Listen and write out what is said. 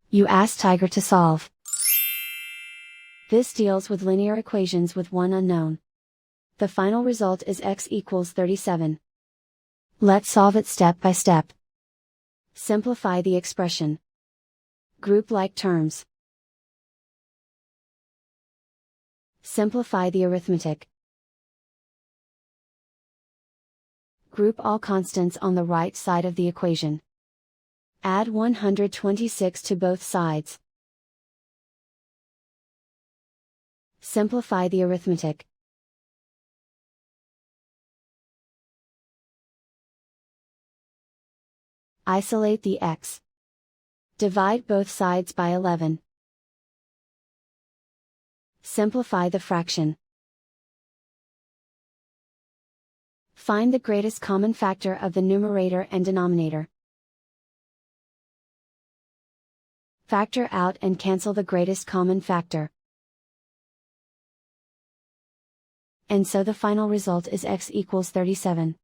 You ask Tiger to solve. This deals with linear equations with one unknown. The final result is x equals 37. Let's solve it step by step. Simplify the expression. Group like terms. Simplify the arithmetic. Group all constants on the right side of the equation. Add 126 to both sides. Simplify the arithmetic. Isolate the x. Divide both sides by 11. Simplify the fraction. Find the greatest common factor of the numerator and denominator. Factor out and cancel the greatest common factor. And so the final result is x equals 37.